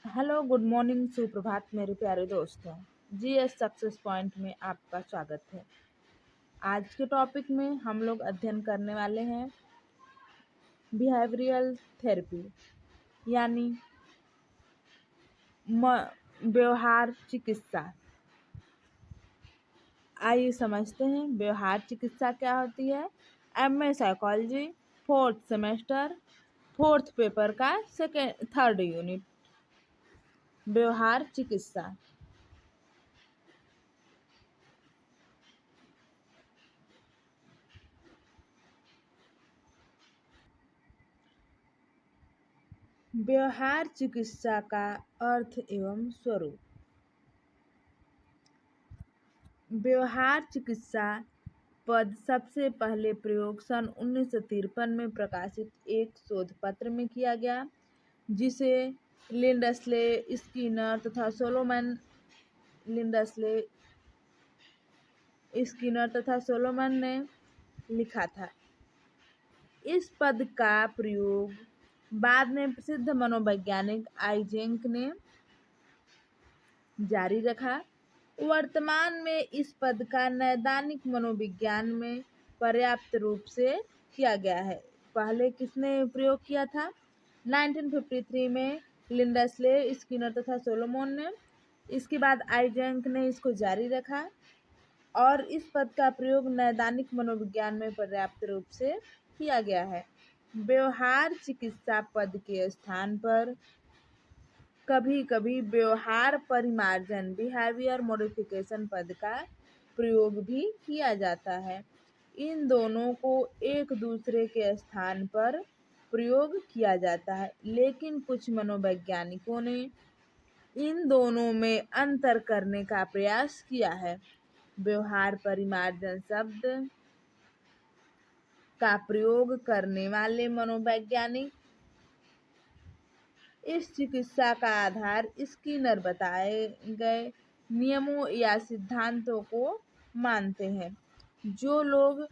Hello, good morning, सुप्रभात मेरे प्यारे दोस्तों। जीएस सक्सेस पॉइंट में आपका स्वागत है। आज के टॉपिक में हम लोग अध्ययन करने वाले हैं बिहेवियरल थेरेपी यानी व्यवहार चिकित्सा। आइए समझते हैं व्यवहार चिकित्सा क्या होती है। MA psychology, fourth semester, fourth paper का थर्ड यूनिट, व्यवहार चिकित्सा। व्यवहार चिकित्सा का अर्थ एवं स्वरूप। व्यवहार चिकित्सा पद सबसे पहले प्रयोग सन 1953 में प्रकाशित एक शोध पत्र में किया गया, जिसे लिंडस्ले, स्किनर तथा सोलोमन ने लिखा था। इस पद का प्रयोग बाद में प्रसिद्ध मनोवैज्ञानिक आइजेंक ने जारी रखा। वर्तमान में इस पद का नैदानिक मनोविज्ञान में पर्याप्त रूप से किया गया है। पहले किसने प्रयोग किया था? 1953 में लिंडस्ले, स्किनर तथा सोलोमन ने। इसके बाद आइजेंक ने इसको जारी रखा और इस पद का प्रयोग नैदानिक मनोविज्ञान में पर्याप्त रूप से किया गया है। व्यवहार चिकित्सा पद के स्थान पर कभी कभी व्यवहार परिमार्जन, बिहेवियर मॉडिफिकेशन पद का प्रयोग भी किया जाता है। इन दोनों को एक दूसरे के स्थान पर प्रयोग किया जाता है, लेकिन कुछ मनोवैज्ञानिकों ने इन दोनों में अंतर करने का प्रयास किया है। व्यवहार परिमार्जन शब्द का प्रयोग करने वाले मनोवैज्ञानिक इस चिकित्सा का आधार स्किनर बताए गए नियमों या सिद्धांतों को मानते हैं। जो लोग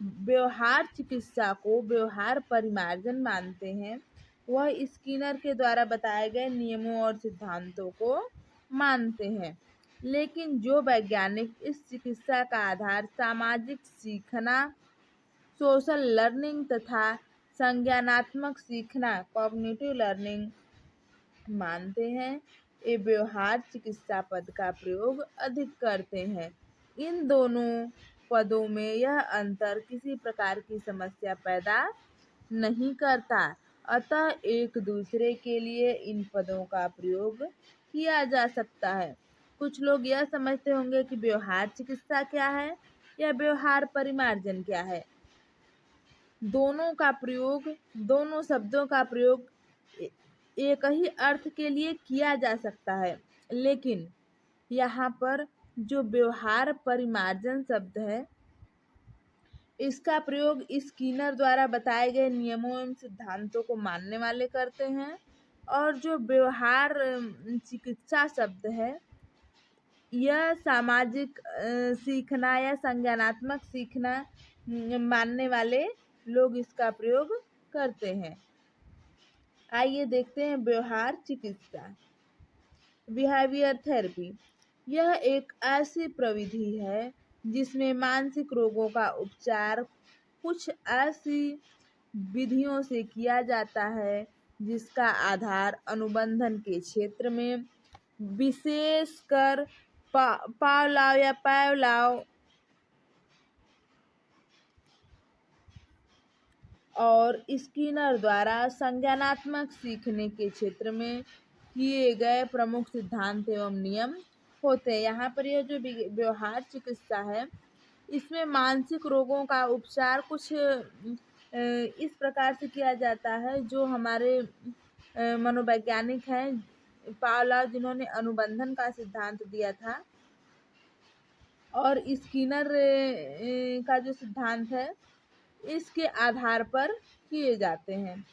व्यवहार चिकित्सा को व्यवहार परिमार्जन मानते हैं, वह स्किनर के द्वारा बताए गए नियमों और सिद्धांतों को मानते हैं। लेकिन जो वैज्ञानिक इस चिकित्सा का आधार सामाजिक सीखना, सोशल लर्निंग तथा संज्ञानात्मक सीखना, कॉग्निटिव लर्निंग मानते हैं, ये व्यवहार चिकित्सा पद का प्रयोग अधिक करते हैं। इन दोनों पदों में यह अंतर किसी प्रकार की समस्या पैदा नहीं करता, अतः एक दूसरे के लिए इन पदों का प्रयोग किया जा सकता है। कुछ लोग यह समझते होंगे कि व्यवहार चिकित्सा क्या है या व्यवहार परिमार्जन क्या है। दोनों शब्दों का प्रयोग एक ही अर्थ के लिए किया जा सकता है, लेकिन यहाँ पर जो व्यवहार परिमार्जन शब्द है, इसका प्रयोग स्किनर द्वारा बताए गए नियमों एवं सिद्धांतों को मानने वाले करते हैं, और जो व्यवहार चिकित्सा शब्द है, यह सामाजिक सीखना या संज्ञानात्मक सीखना मानने वाले लोग इसका प्रयोग करते हैं। आइए देखते हैं व्यवहार चिकित्सा। बिहेवियर थेरेपी यह एक ऐसी प्रविधि है जिसमें मानसिक रोगों का उपचार कुछ ऐसी विधियों से किया जाता है जिसका आधार अनुबंधन के क्षेत्र में, विशेषकर पावलाव और स्किनर द्वारा संज्ञानात्मक सीखने के क्षेत्र में किए गए प्रमुख सिद्धांत एवं नियम होते हैं। यहाँ पर यह जो व्यवहार चिकित्सा है, इसमें मानसिक रोगों का उपचार कुछ इस प्रकार से किया जाता है, जो हमारे मनोवैज्ञानिक हैं पावलोव, जिन्होंने अनुबंधन का सिद्धांत दिया था, और स्किनर का जो सिद्धांत है, इसके आधार पर किए जाते हैं।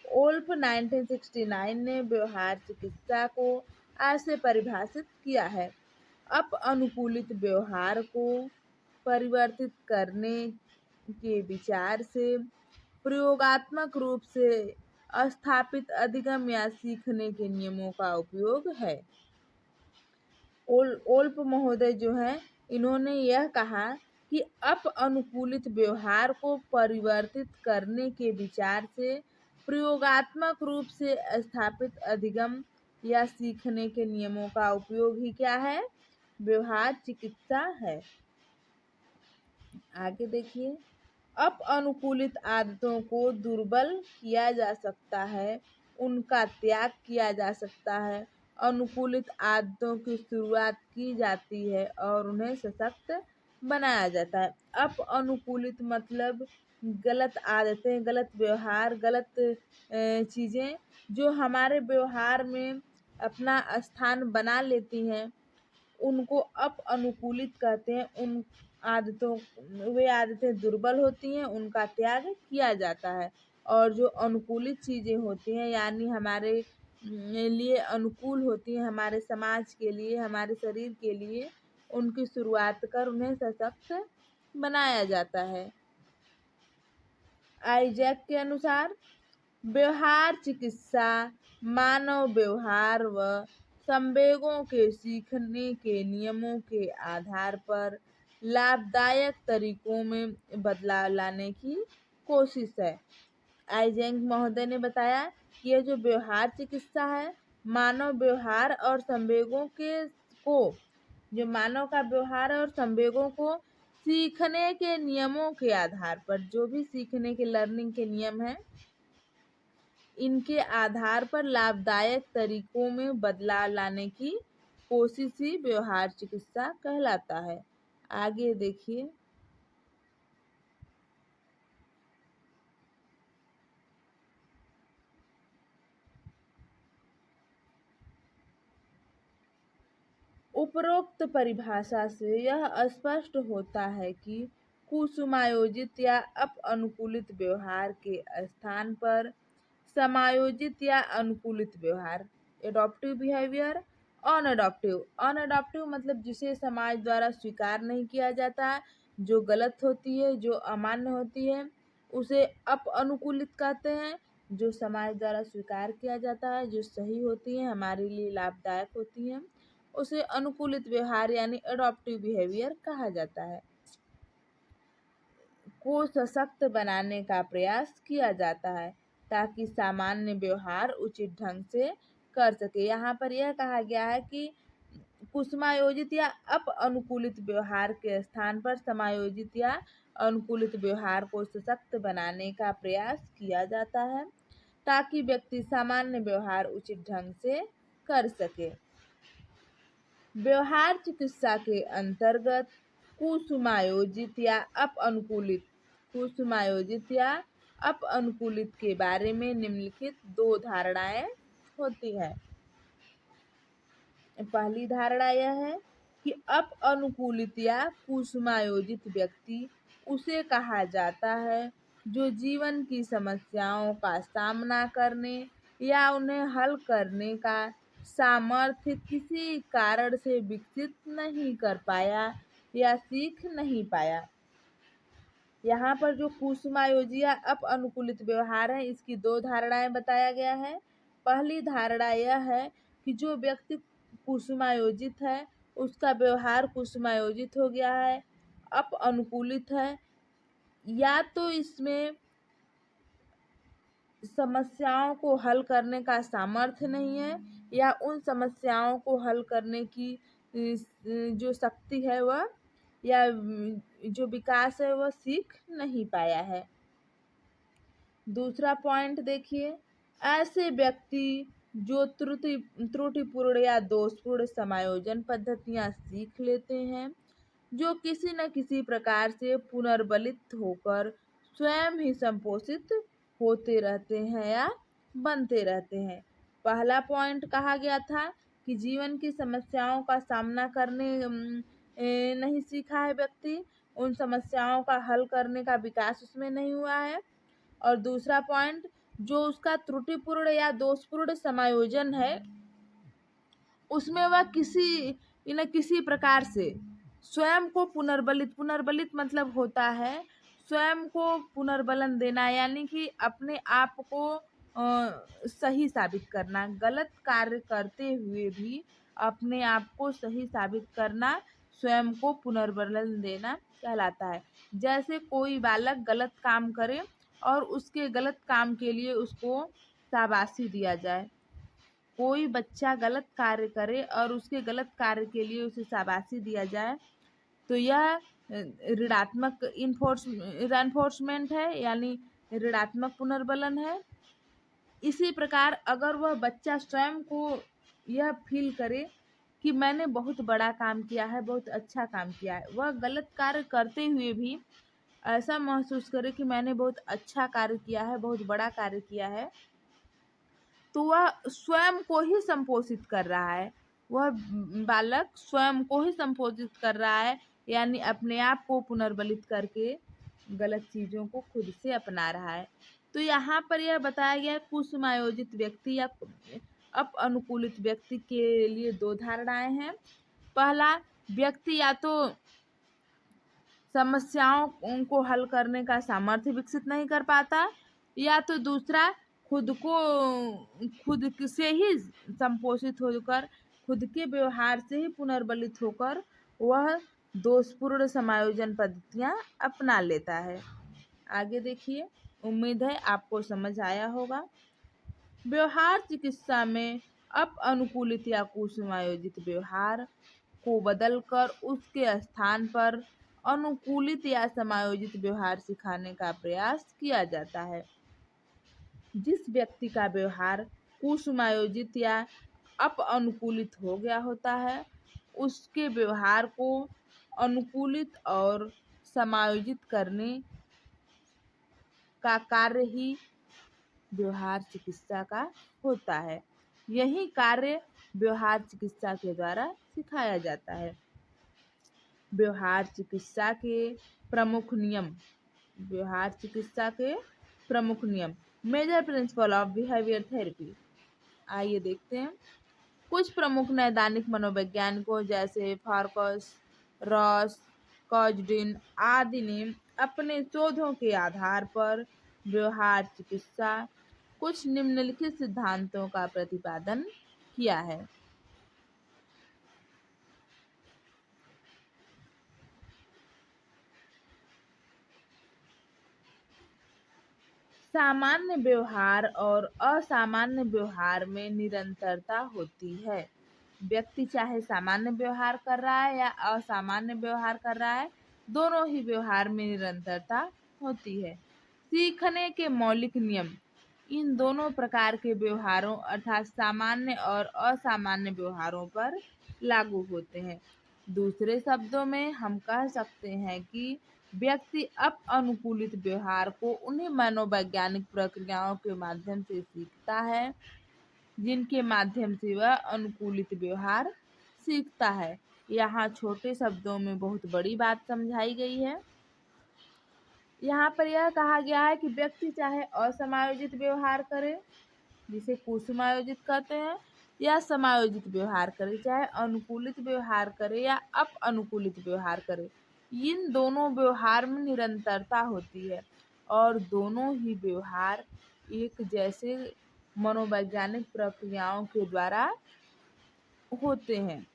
ओल्फ 1969 ने व्यवहार चिकित्सा को ऐसे परिभाषित किया है: अप अनुकूलित व्यवहार को परिवर्तित करने के विचार से प्रयोगात्मक रूप से स्थापित अधिगम या सीखने के नियमों का उपयोग है। ओल्प महोदय जो है, इन्होंने यह कहा कि अनुकूलित व्यवहार को परिवर्तित करने के विचार से प्रयोगात्मक रूप से स्थापित अधिगम या सीखने के नियमों का उपयोग ही क्या है? व्यवहार चिकित्सा है। आगे देखिए, अनुकूलित आदतों को दुर्बल किया जा सकता है, उनका त्याग किया जा सकता है। अनुकूलित आदतों की शुरुआत की जाती है और उन्हें सशक्त बनाया जाता है। अनुकूलित मतलब गलत आदतें, गलत व्यवहार, गलत चीज़ें जो हमारे व्यवहार में अपना स्थान बना लेती हैं, उनको अनुकूलित कहते हैं। वे आदतें दुर्बल होती हैं, उनका त्याग किया जाता है। और जो अनुकूलित चीज़ें होती हैं, यानी हमारे लिए अनुकूल होती हैं, हमारे समाज के लिए, हमारे शरीर के लिए, उनकी शुरुआत कर उन्हें सशक्त बनाया जाता है। आइजैक के अनुसार व्यवहार चिकित्सा मानव व्यवहार व संवेगों के सीखने के नियमों के आधार पर लाभदायक तरीकों में बदलाव लाने की कोशिश है। आइजैक महोदय ने बताया कि यह जो व्यवहार चिकित्सा है, मानव व्यवहार और संवेगों को जो मानव का व्यवहार और संवेगों को सीखने के नियमों के आधार पर, जो भी सीखने के लर्निंग के नियम हैं, इनके आधार पर लाभदायक तरीकों में बदलाव लाने की कोशिश ही व्यवहार चिकित्सा कहलाता है। आगे देखिए, उपरोक्त परिभाषा से यह स्पष्ट होता है कि कुसुमायोजित या अनुकूलित व्यवहार के स्थान पर समायोजित या अनुकूलित व्यवहार, एडॉप्टिव बिहेवियर, अनअडॉप्टिव मतलब जिसे समाज द्वारा स्वीकार नहीं किया जाता, जो गलत होती है, जो अमान्य होती है, उसे अनुकूलित कहते हैं। जो समाज द्वारा स्वीकार किया जाता है, जो सही होती है, हमारे लिए लाभदायक होती है, उसे अनुकूलित व्यवहार यानी एडॉप्टिव बिहेवियर कहा जाता है। को सशक्त बनाने का प्रयास किया जाता है ताकि सामान्य व्यवहार उचित ढंग से कर सके। यहाँ पर यह कहा गया है कि कुसुमायोजित या अनुकूलित व्यवहार के स्थान पर समायोजित या अनुकूलित व्यवहार को सशक्त बनाने का प्रयास किया जाता है ताकि व्यक्ति सामान्य व्यवहार उचित ढंग से कर सके। व्यवहार चिकित्सा के अंतर्गत कुसुमायोजित या अनुकूलित के बारे में निम्नलिखित 2 धारणाएं होती हैं। पहली धारणा यह है कि अनुकूलित या कुसुमायोजित व्यक्ति उसे कहा जाता है जो जीवन की समस्याओं का सामना करने या उन्हें हल करने का सामर्थ्य किसी कारण से विकसित नहीं कर पाया या सीख नहीं पाया। यहाँ पर जो कुसुमायोजी या अनुकूलित व्यवहार है, इसकी 2 धारणाएं बताया गया है। पहली धारणा यह है कि जो व्यक्ति कुसुमायोजित है, उसका व्यवहार कुसुमायोजित हो गया है, अनुकूलित है, या तो इसमें समस्याओं को हल करने का सामर्थ्य नहीं है या उन समस्याओं को हल करने की जो शक्ति है वह या जो विकास है वह सीख नहीं पाया है। दूसरा पॉइंट देखिए, ऐसे व्यक्ति जो त्रुटिपूर्ण या दोषपूर्ण समायोजन पद्धतियां सीख लेते हैं, जो किसी न किसी प्रकार से पुनर्बलित होकर स्वयं ही संपोषित होते रहते हैं या बनते रहते हैं। पहला पॉइंट कहा गया था कि जीवन की समस्याओं का सामना करने नहीं सीखा है व्यक्ति, उन समस्याओं का हल करने का विकास उसमें नहीं हुआ है। और दूसरा पॉइंट, जो उसका त्रुटिपूर्ण या दोषपूर्ण समायोजन है, उसमें वह किसी प्रकार से स्वयं को पुनर्बलित मतलब होता है स्वयं को पुनर्बलन देना, यानी कि अपने आप को सही साबित करना। गलत कार्य करते हुए भी अपने आप को सही साबित करना स्वयं को पुनर्बल देना कहलाता है। जैसे कोई बालक गलत काम करे और उसके गलत काम के लिए उसको शाबाशी दिया जाए। कोई बच्चा गलत कार्य करे और उसके गलत कार्य के लिए उसे शाबाशी दिया जाए तो यह ऋणात्मक रेनफोर्समेंट है, यानी ऋणात्मक पुनर्बलन है। इसी प्रकार अगर वह बच्चा स्वयं को यह फील करे कि मैंने बहुत बड़ा काम किया है, बहुत अच्छा काम किया है, वह गलत कार्य करते हुए भी ऐसा महसूस करे कि मैंने बहुत अच्छा कार्य किया है, बहुत बड़ा कार्य किया है, तो वह स्वयं को ही संपोषित कर रहा है। वह बालक स्वयं को ही संपोषित कर रहा है, यानी अपने आप को पुनर्बलित करके गलत चीज़ों को खुद से अपना रहा है। तो यहाँ पर यह बताया गया है कुसुमायोजित व्यक्ति या अनुकूलित व्यक्ति के लिए दो धारणाएं हैं। पहला, व्यक्ति या तो समस्याओं को हल करने का सामर्थ्य विकसित नहीं कर पाता, या तो दूसरा खुद से ही संपोषित होकर, खुद के व्यवहार से ही पुनर्बलित होकर वह दोषपूर्ण समायोजन पद्धतियां अपना लेता है। आगे देखिए, उम्मीद है आपको समझ आया होगा। व्यवहार चिकित्सा में अनुकूलित या कुसुमायोजित व्यवहार को बदलकर उसके स्थान पर अनुकूलित या समायोजित व्यवहार सिखाने का प्रयास किया जाता है। जिस व्यक्ति का व्यवहार कुसुमायोजित या अनुकूलित हो गया होता है, उसके व्यवहार को अनुकूलित और समायोजित करने का कार्य ही व्यवहार चिकित्सा का होता है। यही कार्य व्यवहार चिकित्सा के द्वारा सिखाया जाता है। व्यवहार चिकित्सा के प्रमुख नियम। व्यवहार चिकित्सा के प्रमुख नियम, major principle of behaviour therapy. आइए देखते हैं। कुछ प्रमुख नैदानिक मनोवैज्ञानिकों जैसे फार्कस, रॉस, कॉजडिन आदि ने अपने शोधों के आधार पर व्यवहार चिकित्सा कुछ निम्नलिखित सिद्धांतों का प्रतिपादन किया है। सामान्य व्यवहार और असामान्य व्यवहार में निरंतरता होती है। व्यक्ति चाहे सामान्य व्यवहार कर रहा है या असामान्य व्यवहार कर रहा है, दोनों ही व्यवहार में निरंतरता होती है। सीखने के मौलिक नियम इन दोनों प्रकार के व्यवहारों अर्थात सामान्य और असामान्य व्यवहारों पर लागू होते हैं। दूसरे शब्दों में हम कह सकते हैं कि व्यक्ति अनुकूलित व्यवहार को उन्हीं मनोवैज्ञानिक प्रक्रियाओं के माध्यम से सीखता है जिनके माध्यम से वह अनुकूलित व्यवहार सीखता है। यहाँ छोटे शब्दों में बहुत बड़ी बात समझाई गई है। यहाँ पर यह कहा गया है कि व्यक्ति चाहे असमायोजित व्यवहार करे, जिसे कुसुमायोजित कहते हैं, या समायोजित व्यवहार करे, चाहे अनुकूलित व्यवहार करे या अनुकूलित व्यवहार करे, इन दोनों व्यवहार में निरंतरता होती है और दोनों ही व्यवहार एक जैसे मनोवैज्ञानिक प्रक्रियाओं के द्वारा होते हैं।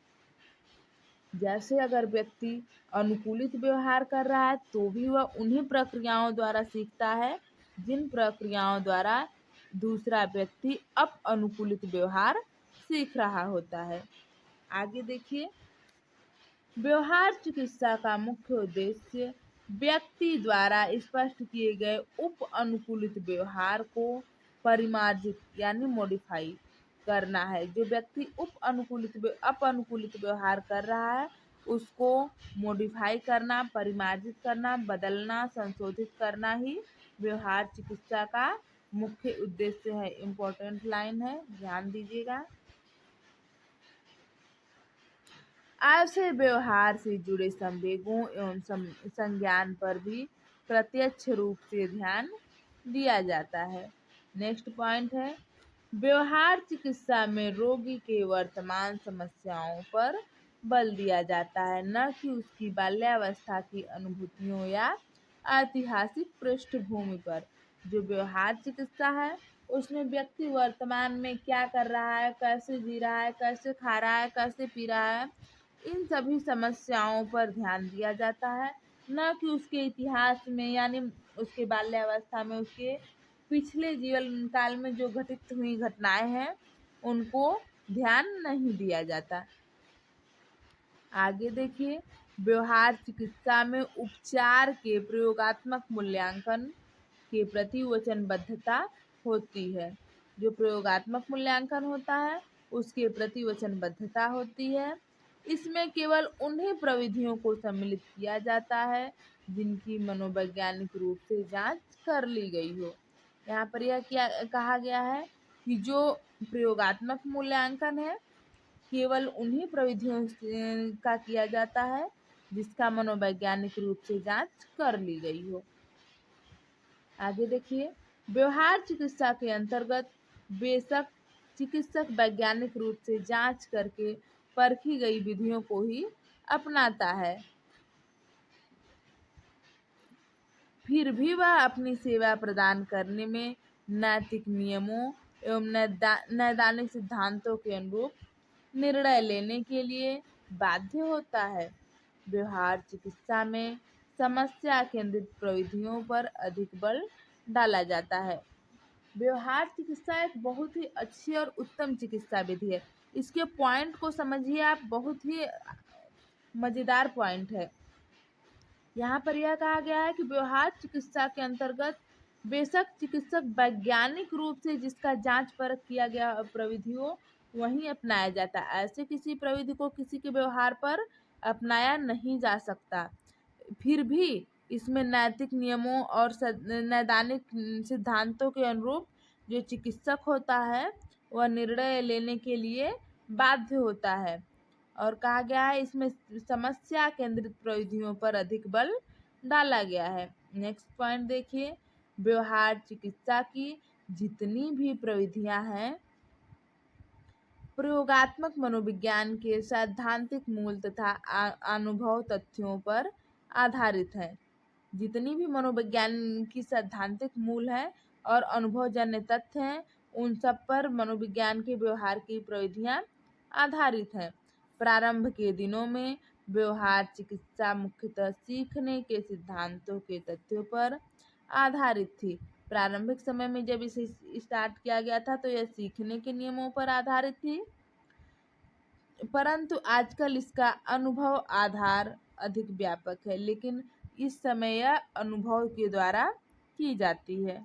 जैसे अगर व्यक्ति अनुकूलित व्यवहार कर रहा है तो भी वह उन्हीं प्रक्रियाओं द्वारा सीखता है जिन प्रक्रियाओं द्वारा दूसरा व्यक्ति अनुकूलित व्यवहार सीख रहा होता है। आगे देखिए, व्यवहार चिकित्सा का मुख्य उद्देश्य व्यक्ति द्वारा स्पष्ट किए गए अनुकूलित व्यवहार को परिमार्जित यानी मॉडिफाई करना है। जो व्यक्ति अनुकूलित व्यवहार कर रहा है उसको मॉडिफाई करना, परिमार्जित करना, बदलना, संशोधित करना ही व्यवहार चिकित्सा का मुख्य उद्देश्य है। इम्पोर्टेंट लाइन है, ध्यान दीजिएगा। ऐसे व्यवहार से जुड़े संवेगों एवं संज्ञान पर भी प्रत्यक्ष रूप से ध्यान दिया जाता है। नेक्स्ट पॉइंट है, व्यवहार चिकित्सा में रोगी के वर्तमान समस्याओं पर बल दिया जाता है, न कि उसकी बाल्यावस्था की अनुभूतियों या ऐतिहासिक पृष्ठभूमि पर। जो व्यवहार चिकित्सा है उसमें व्यक्ति वर्तमान में क्या कर रहा है, कैसे जी रहा है, कैसे खा रहा है, कैसे पी रहा है, इन सभी समस्याओं पर ध्यान दिया जाता है, न कि उसके इतिहास में यानी उसके बाल्यावस्था में उसके पिछले जीवन काल में जो घटित हुई घटनाएं हैं उनको ध्यान नहीं दिया जाता। आगे देखिए, व्यवहार चिकित्सा में उपचार के प्रयोगात्मक मूल्यांकन के प्रति वचनबद्धता होती है। जो प्रयोगात्मक मूल्यांकन होता है उसके प्रति वचनबद्धता होती है। इसमें केवल उन्हीं प्रविधियों को सम्मिलित किया जाता है जिनकी मनोवैज्ञानिक रूप से जांच कर ली गई हो। यहाँ पर यह क्या कहा गया है कि जो प्रयोगात्मक मूल्यांकन है केवल उन्हीं प्रविधियों का किया जाता है जिसका मनोवैज्ञानिक रूप से जांच कर ली गई हो। आगे देखिए, व्यवहार चिकित्सा के अंतर्गत बेशक चिकित्सक वैज्ञानिक रूप से जांच करके परखी गई विधियों को ही अपनाता है, फिर भी वह अपनी सेवा प्रदान करने में नैतिक नियमों एवं नैदानिक सिद्धांतों के अनुरूप निर्णय लेने के लिए बाध्य होता है। व्यवहार चिकित्सा में समस्या केंद्रित प्रविधियों पर अधिक बल डाला जाता है। व्यवहार चिकित्सा एक बहुत ही अच्छी और उत्तम चिकित्सा विधि है। इसके पॉइंट को समझिए आप, बहुत ही मजेदार पॉइंट है। यहाँ पर यह कहा गया है कि व्यवहार चिकित्सा के अंतर्गत बेशक चिकित्सक वैज्ञानिक रूप से जिसका जांच परख किया गया प्रविधि हो वही अपनाया जाता है। ऐसे किसी प्रविधि को किसी के व्यवहार पर अपनाया नहीं जा सकता। फिर भी इसमें नैतिक नियमों और नैदानिक सिद्धांतों के अनुरूप जो चिकित्सक होता है वह निर्णय लेने के लिए बाध्य होता है। और कहा गया है इसमें समस्या केंद्रित प्रविधियों पर अधिक बल डाला गया है। नेक्स्ट पॉइंट देखिए, व्यवहार चिकित्सा की जितनी भी प्रविधियां हैं प्रयोगात्मक मनोविज्ञान के सैद्धांतिक मूल तथा अनुभव तथ्यों पर आधारित है। जितनी भी मनोविज्ञान की सैद्धांतिक मूल है और अनुभवजन्य तथ्य हैं उन सब पर मनोविज्ञान के व्यवहार की प्रविधियां आधारित हैं। प्रारंभ के दिनों में व्यवहार चिकित्सा मुख्यतः सीखने के सिद्धांतों के तथ्यों पर आधारित थी। प्रारंभिक समय में जब इसे स्टार्ट किया गया था तो यह सीखने के नियमों पर आधारित थी, परंतु आजकल इसका अनुभव आधार अधिक व्यापक है, लेकिन इस समय यह अनुभव के द्वारा की जाती है।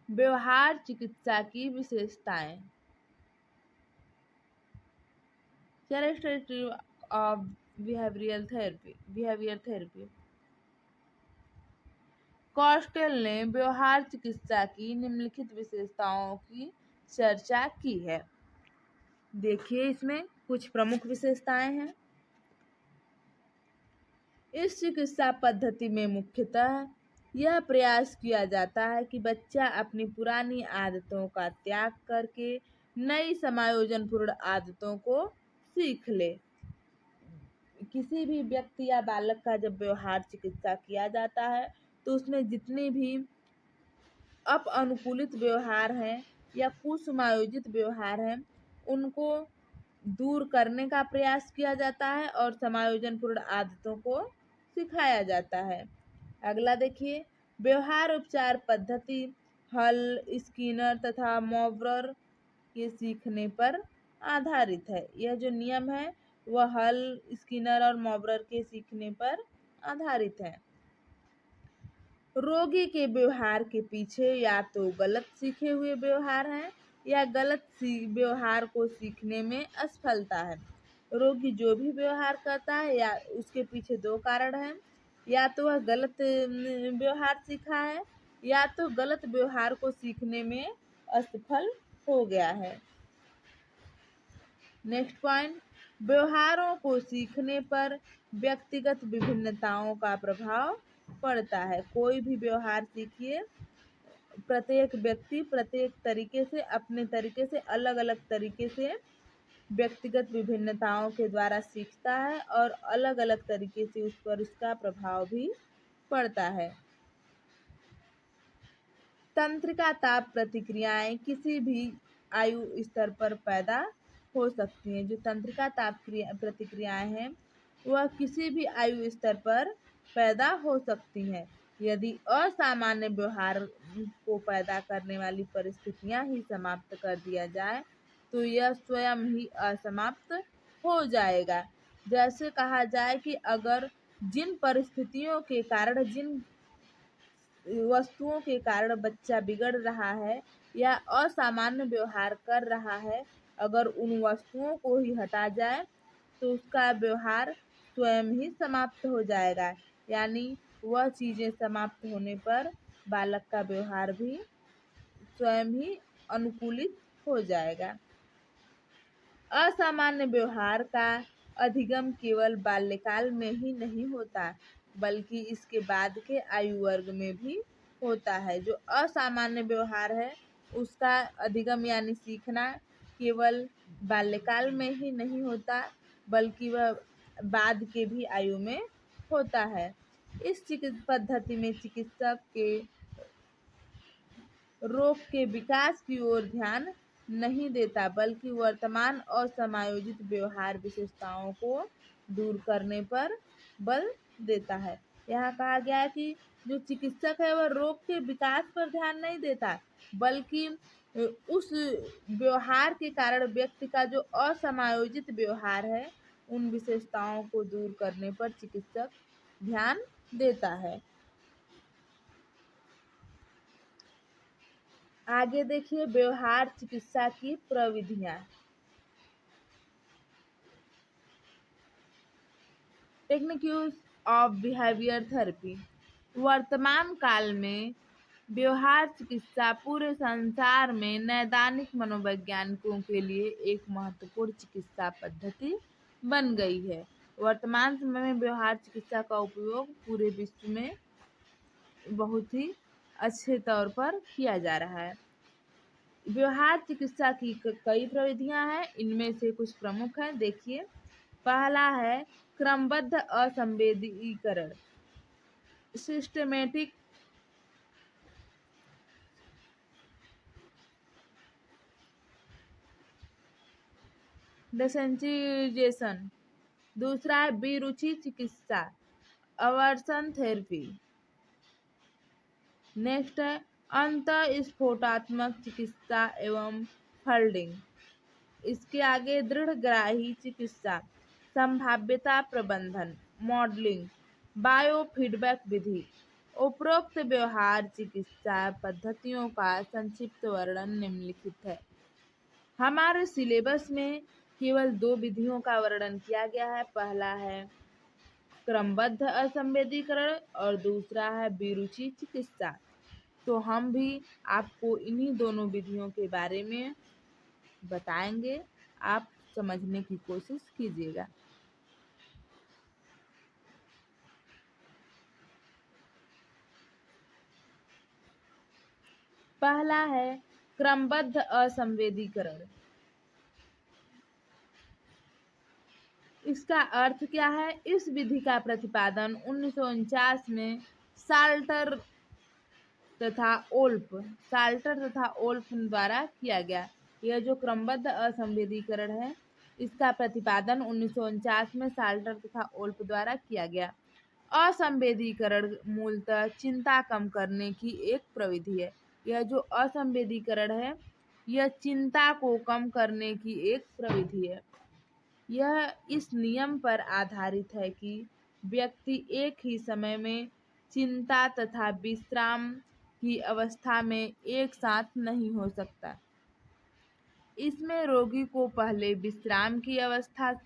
व्यवहार चिकित्सा की विशेषताएं। Characteristics of behavioural therapy. कॉस्टेल ने व्यवहार चिकित्सा की निम्नलिखित विशेषताओं की चर्चा की है। देखिए इसमें कुछ प्रमुख विशेषताएं हैं। इस चिकित्सा पद्धति में मुख्यतः यह प्रयास किया जाता है कि बच्चा अपनी पुरानी आदतों का त्याग करके नई समायोजनपूर्ण आदतों को सीख ले। किसी भी व्यक्ति या बालक का जब व्यवहार चिकित्सा किया जाता है तो उसमें जितने भी अपअनुकूलित व्यवहार हैं या कुसमायोजित व्यवहार हैं उनको दूर करने का प्रयास किया जाता है और समायोजनपूर्ण आदतों को सिखाया जाता है। अगला देखिए, व्यवहार उपचार पद्धति हल, स्किनर तथा मॉवरर के सीखने पर आधारित है। यह जो नियम है वह हल, स्किनर और मॉवरर के सीखने पर आधारित है। रोगी के व्यवहार के पीछे या तो गलत सीखे हुए व्यवहार हैं या गलत व्यवहार को सीखने में असफलता है। रोगी जो भी व्यवहार करता है या उसके पीछे दो कारण हैं, या तो वह गलत व्यवहार सीखा है या तो गलत व्यवहार को सीखने में असफल हो गया है। नेक्स्ट पॉइंट, व्यवहारों को सीखने पर व्यक्तिगत विभिन्नताओं का प्रभाव पड़ता है। कोई भी व्यवहार सीखिए, प्रत्येक व्यक्ति प्रत्येक तरीके से अपने तरीके से अलग अलग तरीके से व्यक्तिगत विभिन्नताओं के द्वारा सीखता है और अलग अलग तरीके से उस पर उसका प्रभाव भी पड़ता है। तंत्रिका ताप प्रतिक्रियाएं किसी भी आयु स्तर पर पैदा हो सकती हैं। जो तंत्रिका ताप प्रतिक्रियाएं हैं वह किसी भी आयु स्तर पर पैदा हो सकती हैं। यदि असामान्य व्यवहार को पैदा करने वाली परिस्थितियां ही समाप्त कर दिया जाए तो यह स्वयं ही असमाप्त हो जाएगा। जैसे कहा जाए कि अगर जिन परिस्थितियों के कारण, जिन वस्तुओं के कारण बच्चा बिगड़ रहा है या असामान्य व्यवहार कर रहा है, अगर उन वस्तुओं को ही हटा जाए तो उसका व्यवहार स्वयं ही समाप्त हो जाएगा। यानी वह चीजें समाप्त होने पर बालक का व्यवहार भी स्वयं ही अनुकूलित हो जाएगा। असामान्य व्यवहार का अधिगम केवल बाल्यकाल में ही नहीं होता बल्कि इसके बाद के आयु वर्ग में भी होता है। जो असामान्य व्यवहार है उसका अधिगम यानी सीखना केवल बाल्यकाल में ही नहीं होता बल्कि वह बाद के भी आयु में होता है। इस पद्धति में चिकित्सक के रोग के विकास की ओर ध्यान नहीं देता बल्कि वर्तमान और समायोजित व्यवहार विशेषताओं को दूर करने पर बल देता है। यहाँ कहा गया है कि जो चिकित्सक है वह रोग के विकास पर ध्यान नहीं देता बल्कि उस व्यवहार के कारण व्यक्ति का जो असमायोजित व्यवहार है उन विशेषताओं को दूर करने पर चिकित्सक ध्यान देता है। आगे देखिए व्यवहार चिकित्सा की प्रविधियां। Technique use of behaviour therapy. वर्तमान काल में व्यवहार चिकित्सा पूरे संसार में नैदानिक मनोवैज्ञानिकों के लिए एक महत्वपूर्ण चिकित्सा पद्धति बन गई है। वर्तमान समय में व्यवहार चिकित्सा का उपयोग पूरे विश्व में बहुत ही अच्छे तौर पर किया जा रहा है। व्यवहार चिकित्सा की कई प्रविधियां हैं, इनमें से कुछ प्रमुख हैं। देखिए, पहला है क्रमबद्ध असंवेदीकरण, सिस्टमेटिक डेसेंसिटाइजेशन। दूसरा है बेरुचि चिकित्सा, अवर्सन थेरेपी। नेक्स्ट है अंतःस्फोटात्मक चिकित्सा एवं फोल्डिंग। इसके आगे दृढ़ग्राही चिकित्सा, संभाव्यता प्रबंधन, मॉडलिंग, बायोफीडबैक विधि। उपरोक्त व्यवहार चिकित्सा पद्धतियों का संक्षिप्त वर्णन निम्नलिखित है। हमारे सिलेबस में केवल 2 विधियों का वर्णन किया गया है। पहला है क्रमबद्ध असंवेदीकरण और दूसरा है बेरुचि चिकित्सा। तो हम भी आपको इन्हीं दोनों विधियों के बारे में बताएंगे, आप समझने की कोशिश कीजिएगा। पहला है क्रमबद्ध असंवेदीकरण। इसका अर्थ क्या है? इस विधि का प्रतिपादन 1949 में साल्टर तथा ओल्फ द्वारा किया गया। यह जो क्रमबद्ध असंवेदीकरण है इसका प्रतिपादन 1949 में साल्टर तथा ओल्फ द्वारा किया गया। असंवेदीकरण मूलतः चिंता कम करने की एक प्रविधि है। यह जो असंवेदीकरण है यह चिंता को कम करने की एक प्रविधि है। यह इस नियम पर आधारित है कि व्यक्ति एक ही समय में चिंता तथा विश्राम की अवस्था में एक साथ नहीं हो सकता। इसमें रोगी को पहले विश्राम की अवस्था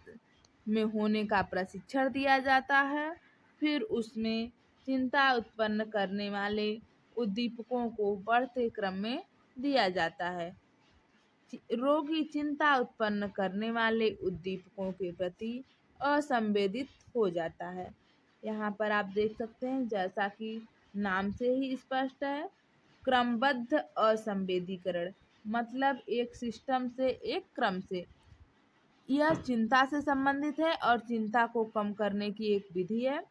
में होने का प्रशिक्षण दिया जाता है, फिर उसमें चिंता उत्पन्न करने वाले उद्दीपकों को बढ़ते क्रम में दिया जाता है। रोगी चिंता उत्पन्न करने वाले उद्दीपकों के प्रति असंवेदित हो जाता है। यहाँ पर आप देख सकते हैं जैसा कि नाम से ही स्पष्ट है, क्रमबद्ध असंवेदीकरण मतलब एक सिस्टम से, एक क्रम से। यह चिंता से संबंधित है और चिंता को कम करने की एक विधि है।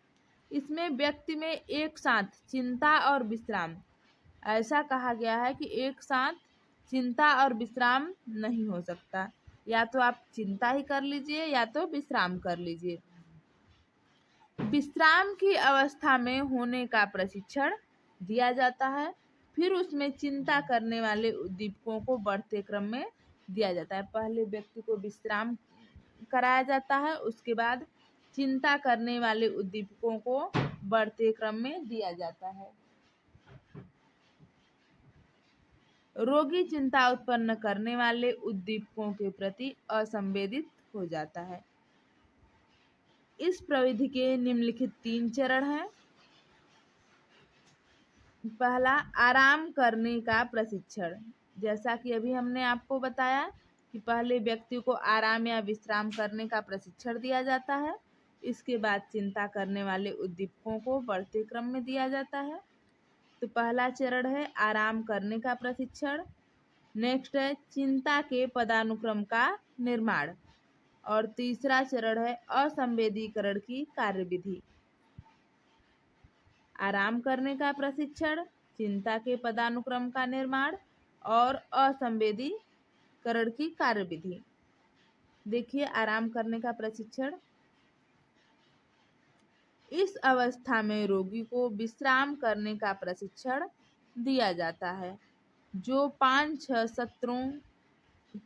इसमें व्यक्ति में एक साथ चिंता और विश्राम ऐसा कहा गया है कि एक साथ चिंता और विश्राम नहीं हो सकता, या तो आप चिंता ही कर लीजिए या तो विश्राम कर लीजिए। विश्राम की अवस्था में होने का प्रशिक्षण दिया जाता है, फिर उसमें चिंता करने वाले उद्दीपकों को बढ़ते क्रम में दिया जाता है। पहले व्यक्ति को विश्राम कराया जाता है, उसके बाद चिंता करने वाले उद्दीपकों को बढ़ते क्रम में दिया जाता है। रोगी चिंता उत्पन्न करने वाले उद्दीपकों के प्रति असंवेदित हो जाता है। इस प्रविधि के निम्नलिखित 3 चरण हैं। पहला, आराम करने का प्रशिक्षण। जैसा कि अभी हमने आपको बताया कि पहले व्यक्ति को आराम या विश्राम करने का प्रशिक्षण दिया जाता है, इसके बाद चिंता करने वाले उद्दीपकों को बढ़ते क्रम में दिया जाता है। तो पहला चरण है आराम करने का प्रशिक्षण। नेक्स्ट है चिंता के पदानुक्रम का निर्माण, और तीसरा चरण है असंवेदीकरण की कार्यविधि। आराम करने का प्रशिक्षण, चिंता के पदानुक्रम का निर्माण और असंवेदीकरण की कार्यविधि। देखिए आराम करने का प्रशिक्षण। इस अवस्था में रोगी को विश्राम करने का प्रशिक्षण दिया जाता है, जो 5-6 सत्रों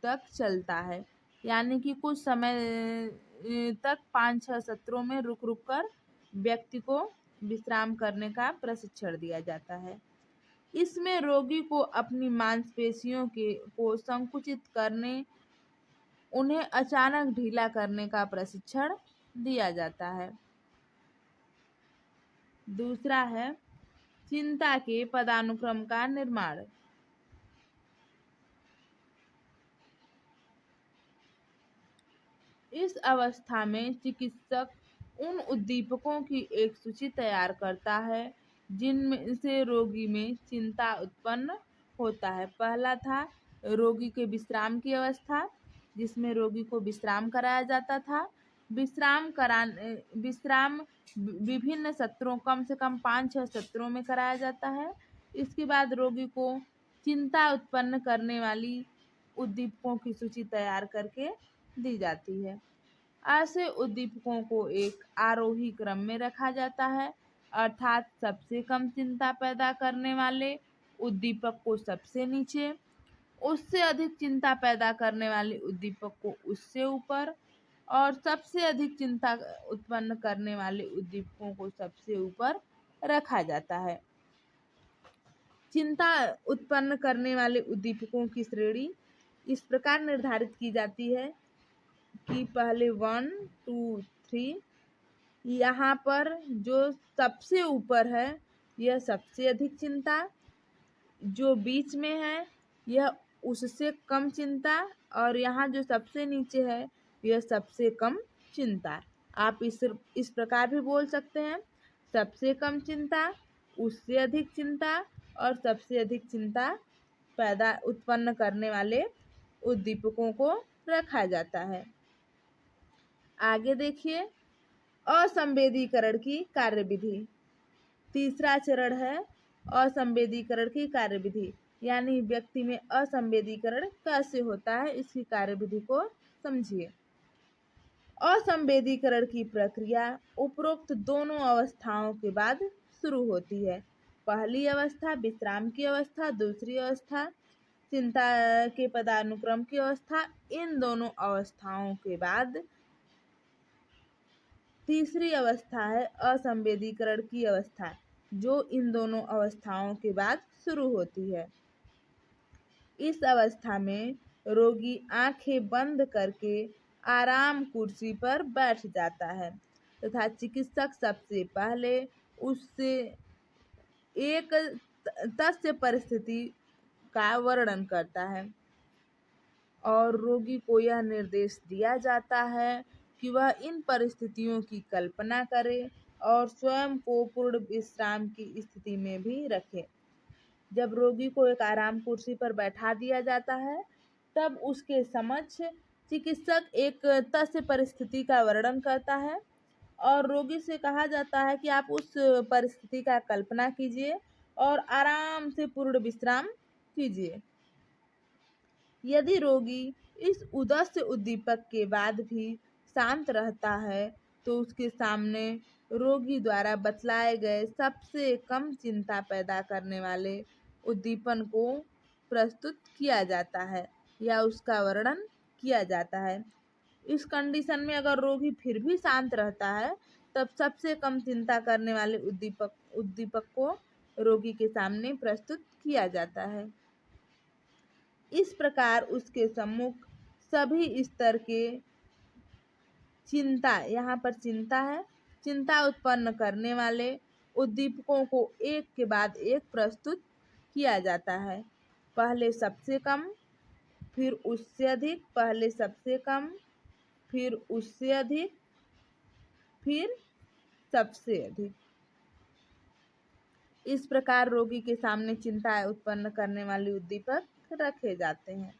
तक चलता है। यानी कि कुछ समय तक 5-6 सत्रों में रुक रुक कर व्यक्ति को विश्राम करने का प्रशिक्षण दिया जाता है। इसमें रोगी को अपनी मांसपेशियों को संकुचित करने, उन्हें अचानक ढीला करने का प्रशिक्षण दिया जाता है। दूसरा है चिंता के पदानुक्रम का निर्माण। इस अवस्था में चिकित्सक उन उद्दीपकों की एक सूची तैयार करता है जिनमें से रोगी में चिंता उत्पन्न होता है। पहला था रोगी के विश्राम की अवस्था, जिसमें रोगी को विश्राम कराया जाता था। विश्राम विभिन्न सत्रों, कम से कम 5-6 सत्रों में कराया जाता है। इसके बाद रोगी को चिंता उत्पन्न करने वाली उद्दीपकों की सूची तैयार करके दी जाती है। ऐसे उद्दीपकों को एक आरोही क्रम में रखा जाता है, अर्थात सबसे कम चिंता पैदा करने वाले उद्दीपक को सबसे नीचे, उससे अधिक चिंता पैदा करने वाले उद्दीपक को उससे ऊपर, और सबसे अधिक चिंता उत्पन्न करने वाले उद्दीपकों को सबसे ऊपर रखा जाता है। चिंता उत्पन्न करने वाले उद्दीपकों की श्रेणी इस प्रकार निर्धारित की जाती है कि पहले 1, 2, 3, यहाँ पर जो सबसे ऊपर है यह सबसे अधिक चिंता, जो बीच में है यह उससे कम चिंता, और यहाँ जो सबसे नीचे है यह सबसे कम चिंता। आप इस प्रकार भी बोल सकते हैं, सबसे कम चिंता, उससे अधिक चिंता और सबसे अधिक चिंता उत्पन्न करने वाले उद्दीपकों को रखा जाता है। आगे देखिए असंवेदीकरण की कार्यविधि। तीसरा चरण है असंवेदीकरण की कार्यविधि, यानी व्यक्ति में असंवेदीकरण कैसे होता है, इसकी कार्यविधि को समझिए। असंवेदीकरण की प्रक्रिया उपरोक्त दोनों अवस्थाओं के बाद शुरू होती है। पहली अवस्था विश्राम की अवस्था, दूसरी अवस्था चिंता के पदानुक्रम की अवस्था। इन दोनों अवस्थाओं के बाद तीसरी अवस्था है असंवेदीकरण की अवस्था, जो इन दोनों अवस्थाओं के बाद शुरू होती है। इस अवस्था में रोगी आंखें बंद करके आराम कुर्सी पर बैठ जाता है तथा चिकित्सक सबसे पहले उससे एक तथ्य परिस्थिति का वर्णन करता है और रोगी को यह निर्देश दिया जाता है कि वह इन परिस्थितियों की कल्पना करे और स्वयं को पूर्ण विश्राम की स्थिति में भी रखे। जब रोगी को एक आराम कुर्सी पर बैठा दिया जाता है तब उसके समक्ष चिकित्सक एक तथ्य परिस्थिति का वर्णन करता है और रोगी से कहा जाता है कि आप उस परिस्थिति का कल्पना कीजिए और आराम से पूर्ण विश्राम कीजिए। यदि रोगी इस उद्देश्य उद्दीपक के बाद भी शांत रहता है तो उसके सामने रोगी द्वारा बतलाए गए सबसे कम चिंता पैदा करने वाले उद्दीपन को प्रस्तुत किया जाता है या उसका वर्णन किया जाता है। इस कंडीशन में अगर रोगी फिर भी शांत रहता है तब सबसे कम चिंता करने वाले उद्दीपक को रोगी के सामने प्रस्तुत किया जाता है। इस प्रकार उसके सम्मुख सभी स्तर के चिंता, यहाँ पर चिंता है, चिंता उत्पन्न करने वाले उद्दीपकों को एक के बाद एक प्रस्तुत किया जाता है। पहले सबसे कम, फिर उससे अधिक, पहले सबसे कम, फिर उससे अधिक, फिर सबसे अधिक। इस प्रकार रोगी के सामने चिंता उत्पन्न करने वाले उद्दीपक रखे जाते हैं।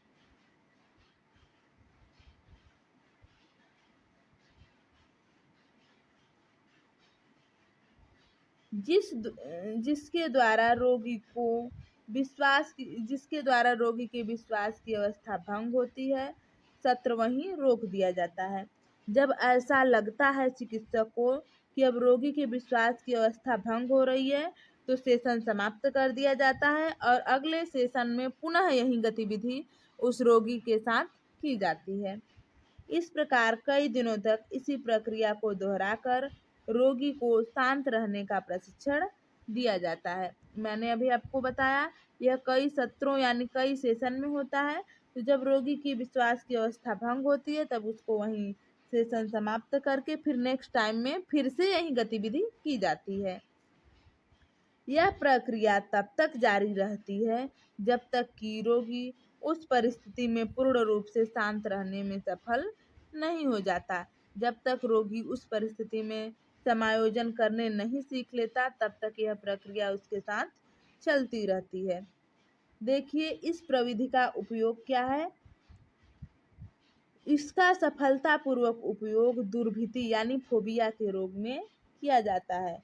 जिसके द्वारा रोगी के विश्वास की अवस्था भंग होती है, सत्र वहीं रोक दिया जाता है। जब ऐसा लगता है चिकित्सक को कि अब रोगी के विश्वास की अवस्था भंग हो रही है तो सेशन समाप्त कर दिया जाता है और अगले सेशन में पुनः यही गतिविधि उस रोगी के साथ की जाती है। इस प्रकार कई दिनों तक इसी प्रक्रिया को दोहराकर रोगी को शांत रहने का प्रशिक्षण दिया जाता है। मैंने अभी आपको बताया यह कई सत्रों यानी कई सेशन में होता है। तो जब रोगी की विश्वास की अवस्था भंग होती है तब उसको वहीं सेशन समाप्त करके फिर नेक्स्ट टाइम में फिर से यही गतिविधि की जाती है। यह प्रक्रिया तब तक जारी रहती है जब तक कि रोगी उस परिस्थिति में पूर्ण रूप से शांत रहने में सफल नहीं हो जाता। जब तक रोगी उस परिस्थिति में समायोजन करने नहीं सीख लेता तब तक यह प्रक्रिया उसके साथ चलती रहती है। देखिए इस प्रविधि का उपयोग क्या है। इसका सफलतापूर्वक उपयोग दुर्भीति यानी फोबिया के रोग में किया जाता है।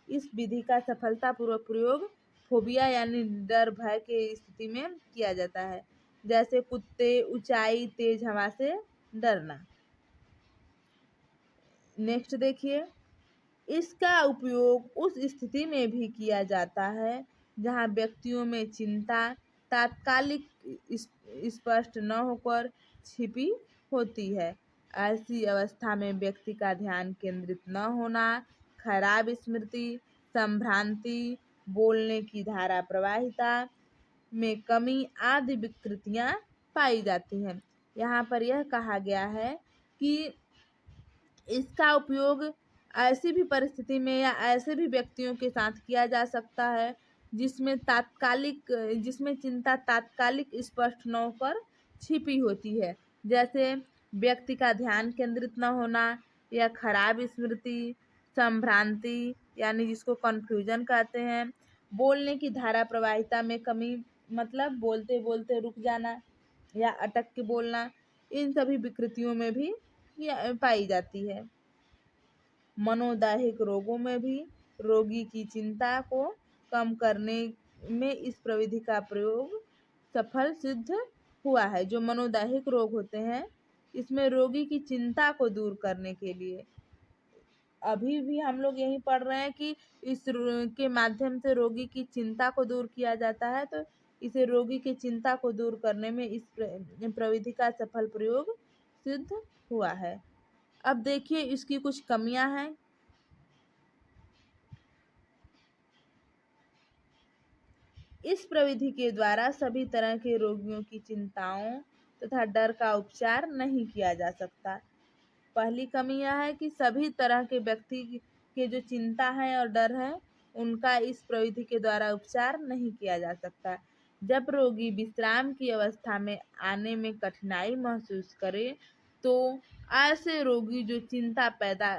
इस विधि का सफलतापूर्वक प्रयोग फोबिया यानी डर भय के स्थिति में किया जाता है, जैसे कुत्ते, ऊंचाई, तेज हवा से डरना। नेक्स्ट देखिए, इसका उपयोग उस स्थिति में भी किया जाता है जहां व्यक्तियों में चिंता तात्कालिक स्पष्ट न होकर छिपी होती है। ऐसी अवस्था में व्यक्ति का ध्यान केंद्रित न होना, खराब स्मृति, संभ्रांति, बोलने की धारा प्रवाहिता में कमी आदि विकृतियां पाई जाती हैं। यहाँ पर यह कहा गया है कि इसका उपयोग ऐसी भी परिस्थिति में या ऐसे भी व्यक्तियों के साथ किया जा सकता है जिसमें चिंता तात्कालिक स्पष्ट न होकर छिपी होती है, जैसे व्यक्ति का ध्यान केंद्रित न होना या खराब स्मृति, संभ्रांति यानी जिसको कंफ्यूजन कहते हैं, बोलने की धारा प्रवाहिता में कमी मतलब बोलते बोलते रुक जाना या अटक के बोलना, इन सभी विकृतियों में भी पाई जाती है। मनोदैहिक रोगों में भी रोगी की चिंता को कम करने में इस प्रविधि का प्रयोग सफल सिद्ध हुआ है। जो मनोदैहिक रोग होते हैं इसमें रोगी की चिंता को दूर करने के लिए अभी भी हम लोग यही पढ़ रहे हैं कि इस के माध्यम से रोगी की चिंता को दूर किया जाता है, तो इसे रोगी की चिंता को दूर करने में इस प्रविधि का सफल प्रयोग सिद्ध हुआ है। अब देखिए इसकी कुछ कमियां हैं। इस प्रविधि के द्वारा सभी तरह के रोगियों की चिंताओं तथा डर का उपचार नहीं किया जा सकता। पहली कमी यह है कि सभी तरह के व्यक्ति के जो चिंता है और डर है उनका इस प्रविधि के द्वारा उपचार नहीं किया जा सकता। जब रोगी विश्राम की अवस्था में आने में कठिनाई महसूस करे तो ऐसे रोगी जो चिंता पैदा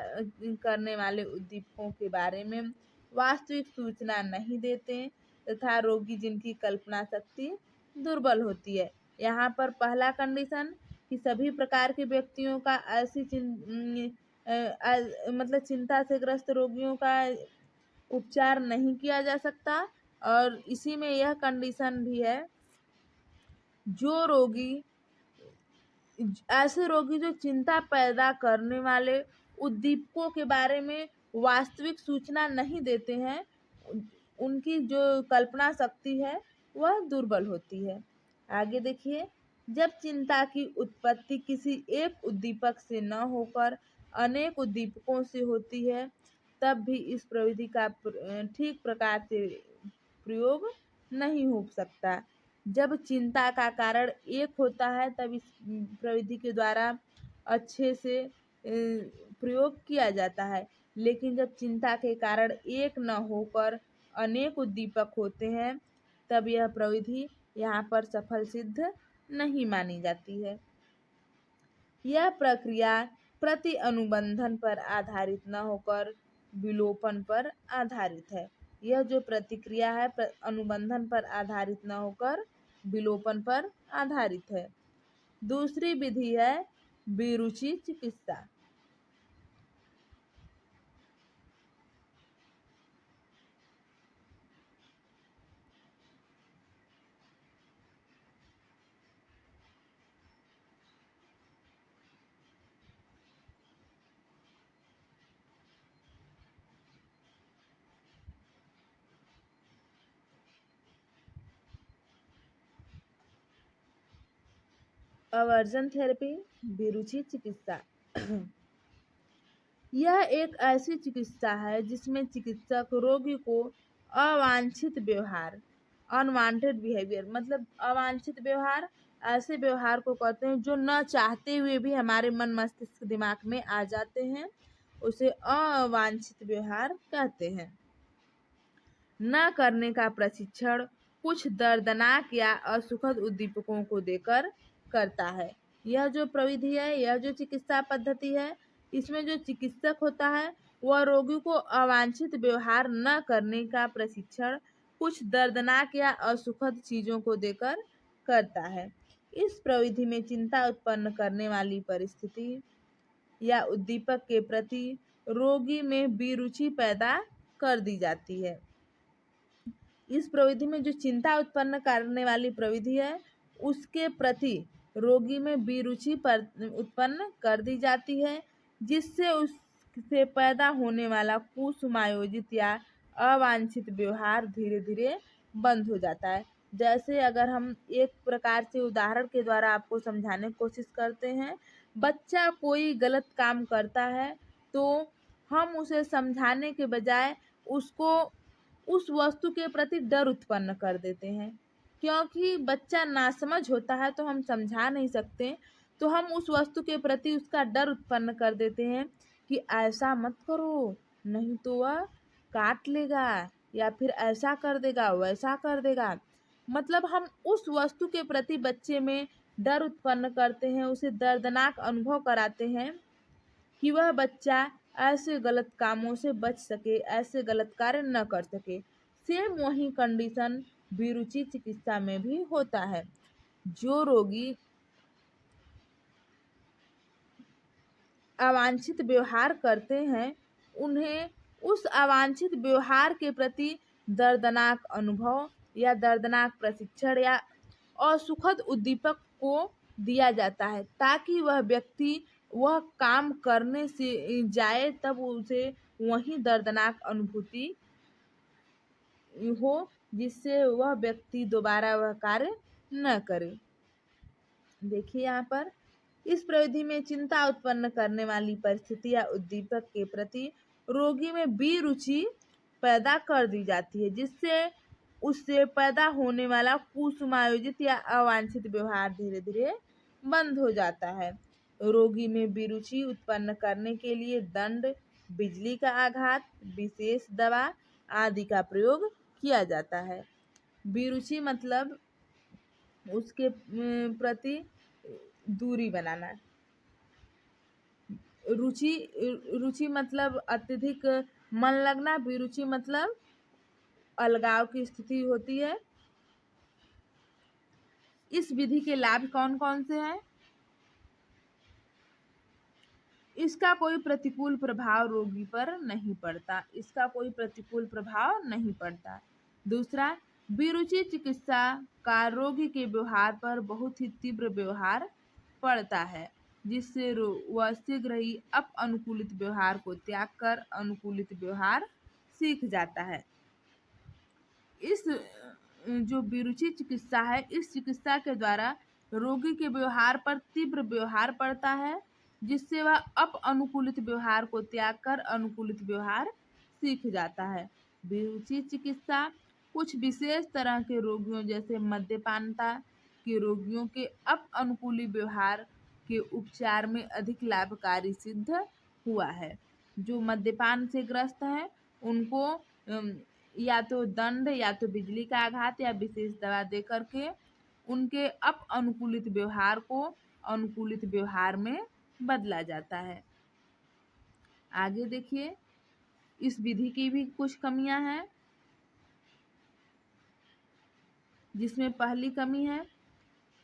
करने वाले उद्दीपकों के बारे में वास्तविक सूचना नहीं देते तथा रोगी जिनकी कल्पना शक्ति दुर्बल होती है। यहाँ पर पहला कंडीशन कि सभी प्रकार के व्यक्तियों का मतलब चिंता से ग्रस्त रोगियों का उपचार नहीं किया जा सकता और इसी में यह कंडीशन भी है, जो रोगी ऐसे रोगी जो चिंता पैदा करने वाले उद्दीपकों के बारे में वास्तविक सूचना नहीं देते हैं, उनकी जो कल्पना शक्ति है वह दुर्बल होती है। आगे देखिए, जब चिंता की उत्पत्ति किसी एक उद्दीपक से न होकर अनेक उद्दीपकों से होती है, तब भी इस प्रविधि का ठीक प्रकार से प्रयोग नहीं हो सकता। जब चिंता का कारण एक होता है तब इस प्रविधि के द्वारा अच्छे से प्रयोग किया जाता है, लेकिन जब चिंता के कारण एक न होकर अनेक उद्दीपक होते हैं तब यह प्रविधि यहाँ पर सफल सिद्ध नहीं मानी जाती है। यह प्रक्रिया प्रति अनुबंधन पर आधारित न होकर विलोपन पर आधारित है। यह जो प्रतिक्रिया है अनुबंधन पर आधारित न होकर विलोपन पर आधारित है। दूसरी विधि है विरुचि चिकित्सा। अवर्जन थेरेपी, विरुचि चिकित्सा। यह एक ऐसी चिकित्सा है जिसमें चिकित्सक रोगी को अवांछित व्यवहार, अनवांटेड बिहेवियर, मतलब अवांछित व्यवहार ऐसे व्यवहार को कहते हैं जो न चाहते हुए भी हमारे मन मस्तिष्क दिमाग में आ जाते हैं, उसे अवांछित व्यवहार कहते हैं। न करने का प्रशिक्षण कुछ दर्दनाक या असुखद उद्दीपकों को देकर करता है। यह जो प्रविधि है, यह जो चिकित्सा पद्धति है, इसमें जो चिकित्सक होता है वह रोगी को अवांछित व्यवहार न करने का प्रशिक्षण कुछ दर्दनाक या असुखद चीजों को देकर करता है। इस प्रविधि में चिंता उत्पन्न करने वाली परिस्थिति या उद्दीपक के प्रति रोगी में विरुचि पैदा कर दी जाती है। इस प्रविधि में जो चिंता उत्पन्न करने वाली प्रविधि है उसके प्रति रोगी में विरुचि उत्पन्न कर दी जाती है, जिससे उससे पैदा होने वाला कुसुमायोजित या अवांछित व्यवहार धीरे धीरे बंद हो जाता है। जैसे अगर हम एक प्रकार से उदाहरण के द्वारा आपको समझाने की कोशिश करते हैं, बच्चा कोई गलत काम करता है तो हम उसे समझाने के बजाय उसको उस वस्तु के प्रति डर उत्पन्न कर देते हैं, क्योंकि बच्चा नासमझ होता है तो हम समझा नहीं सकते, तो हम उस वस्तु के प्रति उसका डर उत्पन्न कर देते हैं कि ऐसा मत करो नहीं तो वह काट लेगा या फिर ऐसा कर देगा वैसा कर देगा। मतलब हम उस वस्तु के प्रति बच्चे में डर उत्पन्न करते हैं, उसे दर्दनाक अनुभव कराते हैं कि वह बच्चा ऐसे गलत कामों से बच सके, ऐसे गलत कार्य न कर सके। सेम वही कंडीशन विरुचि चिकित्सा में भी होता है। जो रोगी अवांछित व्यवहार करते हैं उन्हें उस अवांछित व्यवहार के प्रति दर्दनाक अनुभव या दर्दनाक प्रशिक्षण या असुखद उद्दीपक को दिया जाता है, ताकि वह व्यक्ति वह काम करने से जाए तब उसे वही दर्दनाक अनुभूति हो, जिससे वह व्यक्ति दोबारा वह कार्य न करे। देखिए यहाँ पर इस प्रविधि में चिंता उत्पन्न करने वाली परिस्थिति या उद्दीपक के प्रति रोगी में विरुचि पैदा कर दी जाती है, जिससे उससे पैदा होने वाला कुसुमायोजित या अवांछित व्यवहार धीरे धीरे बंद हो जाता है। रोगी में विरुचि उत्पन्न करने के लिए दंड, बिजली का आघात, विशेष दवा आदि का प्रयोग किया जाता है। विरुचि मतलब उसके प्रति दूरी बनाना। रुचि मतलब अत्यधिक मन लगना, विरुचि मतलब अलगाव की स्थिति होती है। इस विधि के लाभ कौन कौन से हैं? इसका कोई प्रतिकूल प्रभाव रोगी पर नहीं पड़ता, इसका कोई प्रतिकूल प्रभाव नहीं पड़ता। दूसरा, विरुचि चिकित्सा का रोगी के व्यवहार पर बहुत ही तीव्र व्यवहार पड़ता है, जिससे वह शीघ्र ही अनुकूलित व्यवहार को त्याग कर अनुकूलित व्यवहार सीख जाता है। इस जो विरुचि चिकित्सा है, इस चिकित्सा के द्वारा रोगी के व्यवहार पर तीव्र व्यवहार पड़ता है, जिससे वह अनुकूलित व्यवहार को त्याग कर अनुकूलित व्यवहार सीख जाता है। विरुचि चिकित्सा कुछ विशेष तरह के रोगियों जैसे मद्यपानता के रोगियों के अनुकूली व्यवहार के उपचार में अधिक लाभकारी सिद्ध हुआ है। जो मद्यपान से ग्रस्त हैं उनको या तो दंड या तो बिजली का आघात या विशेष दवा दे करके उनके अनुकूलित व्यवहार को अनुकूलित व्यवहार में बदला जाता है। आगे देखिए, इस विधि की भी कुछ कमियां हैं, जिसमें पहली कमी है,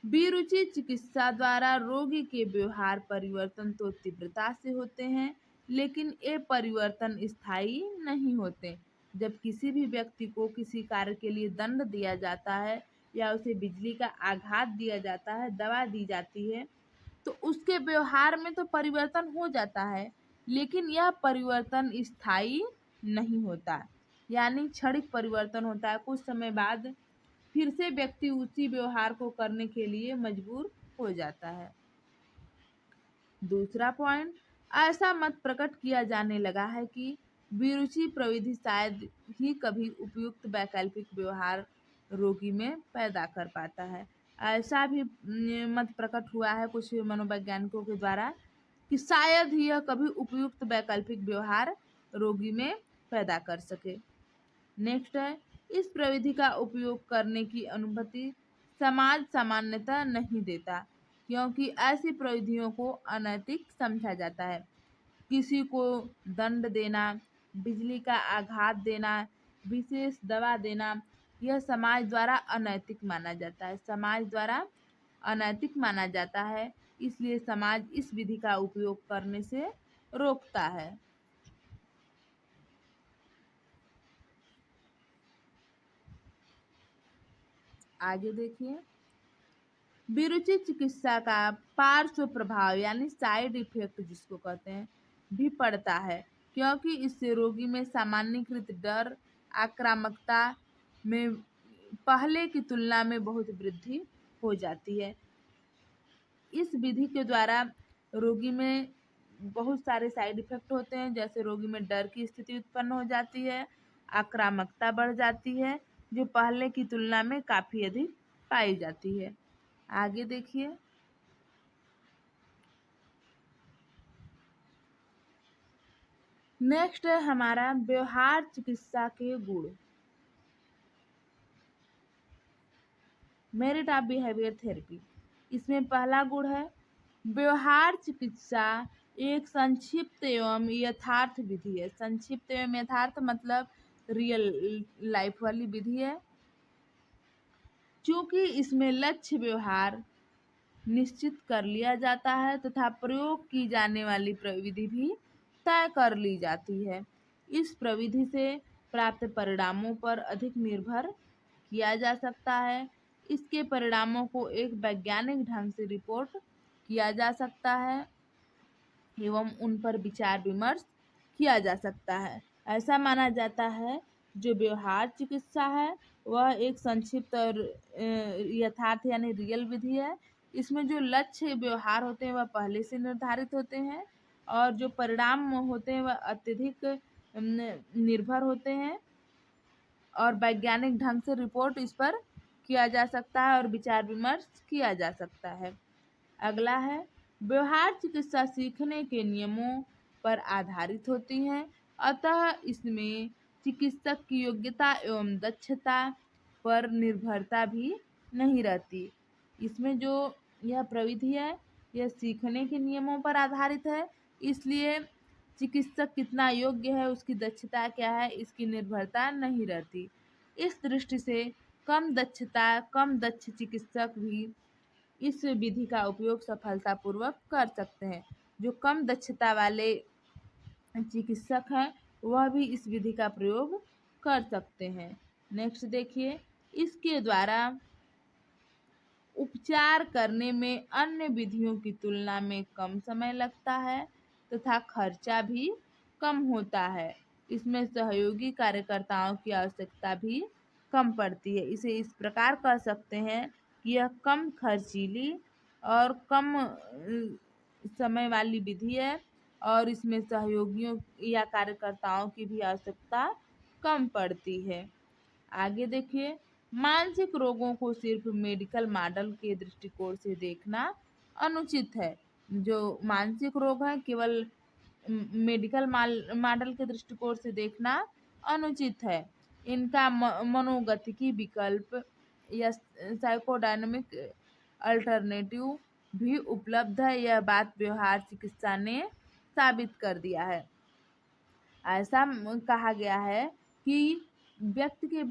विरुचि चिकित्सा द्वारा रोगी के व्यवहार परिवर्तन तो तीव्रता से होते हैं, लेकिन ये परिवर्तन स्थायी नहीं होते। जब किसी भी व्यक्ति को किसी कार्य के लिए दंड दिया जाता है या उसे बिजली का आघात दिया जाता है, दवा दी जाती है, तो उसके व्यवहार में तो परिवर्तन हो जाता है, लेकिन यह परिवर्तन स्थायी नहीं होता, यानी क्षणिक परिवर्तन होता है। कुछ समय बाद फिर से व्यक्ति उसी व्यवहार को करने के लिए मजबूर हो जाता है। दूसरा पॉइंट, ऐसा मत प्रकट किया जाने लगा है कि विरुचि प्रविधि शायद ही कभी उपयुक्त वैकल्पिक व्यवहार रोगी में पैदा कर पाता है। ऐसा भी मत प्रकट हुआ है कुछ मनोवैज्ञानिकों के द्वारा कि शायद ही यह कभी उपयुक्त वैकल्पिक व्यवहार रोगी में पैदा कर सके। नेक्स्ट है, इस प्रविधि का उपयोग करने की अनुमति समाज सामान्यतः नहीं देता, क्योंकि ऐसी प्रविधियों को अनैतिक समझा जाता है। किसी को दंड देना, बिजली का आघात देना, विशेष दवा देना, यह समाज द्वारा अनैतिक माना जाता है। समाज द्वारा अनैतिक माना जाता है, इसलिए समाज इस विधि का उपयोग करने से रोकता है। आगे देखिए, विरुचि चिकित्सा का पार्श्व प्रभाव यानी साइड इफेक्ट जिसको कहते हैं भी पड़ता है, क्योंकि इससे रोगी में सामान्यकृत डर, आक्रामकता में पहले की तुलना में बहुत वृद्धि हो जाती है। इस विधि के द्वारा रोगी में बहुत सारे साइड इफेक्ट होते हैं, जैसे रोगी में डर की स्थिति उत्पन्न हो जाती है, आक्रामकता बढ़ जाती है, जो पहले की तुलना में काफ़ी अधिक पाई जाती है। आगे देखिए, नेक्स्ट है हमारा व्यवहार चिकित्सा के गुण। Merit of behaviour therapy. इसमें पहला गुण है, व्यवहार चिकित्सा एक संक्षिप्त एवं यथार्थ विधि है। संक्षिप्त एवं यथार्थ मतलब रियल लाइफ वाली विधि है, क्योंकि इसमें लक्ष्य व्यवहार निश्चित कर लिया जाता है तथा प्रयोग की जाने वाली प्रविधि भी तय कर ली जाती है। इस प्रविधि से प्राप्त परिणामों पर अधिक निर्भर किया जा सकता है। इसके परिणामों को एक वैज्ञानिक ढंग से रिपोर्ट किया जा सकता है एवं उन पर विचार विमर्श किया जा सकता है। ऐसा माना जाता है जो व्यवहार चिकित्सा है वह एक संक्षिप्त और यथार्थ यानी रियल विधि है। इसमें जो लक्ष्य व्यवहार होते हैं वह पहले से निर्धारित होते हैं और जो परिणाम होते हैं वह अत्यधिक निर्भर होते हैं और वैज्ञानिक ढंग से रिपोर्ट इस पर किया जा सकता है और विचार विमर्श किया जा सकता है। अगला है, व्यवहार चिकित्सा सीखने के नियमों पर आधारित होती है, अतः इसमें चिकित्सक की योग्यता एवं दक्षता पर निर्भरता भी नहीं रहती। इसमें जो यह प्रविधि है यह सीखने के नियमों पर आधारित है, इसलिए चिकित्सक कितना योग्य है, उसकी दक्षता क्या है, इसकी निर्भरता नहीं रहती। इस दृष्टि से कम दक्ष चिकित्सक भी इस विधि का उपयोग सफलतापूर्वक कर सकते हैं। जो कम दक्षता वाले चिकित्सक हैं वह भी इस विधि का प्रयोग कर सकते हैं। नेक्स्ट देखिए, इसके द्वारा उपचार करने में अन्य विधियों की तुलना में कम समय लगता है तथा खर्चा भी कम होता है। इसमें सहयोगी कार्यकर्ताओं की आवश्यकता भी कम पड़ती है। इसे इस प्रकार कह सकते हैं कि यह कम खर्चीली और कम समय वाली विधि है और इसमें सहयोगियों या कार्यकर्ताओं की भी आवश्यकता कम पड़ती है। आगे देखिए, मानसिक रोगों को सिर्फ मेडिकल मॉडल के दृष्टिकोण से देखना अनुचित है। जो मानसिक रोग है केवल मेडिकल मॉडल के दृष्टिकोण से देखना अनुचित है। इनका मनोगतिकी विकल्प या साइकोडायनामिक अल्टरनेटिव भी उपलब्ध है। यह बात व्यवहार चिकित्सा ने साबित कर दिया है। ऐसा कहा गया है कि व्यक्ति के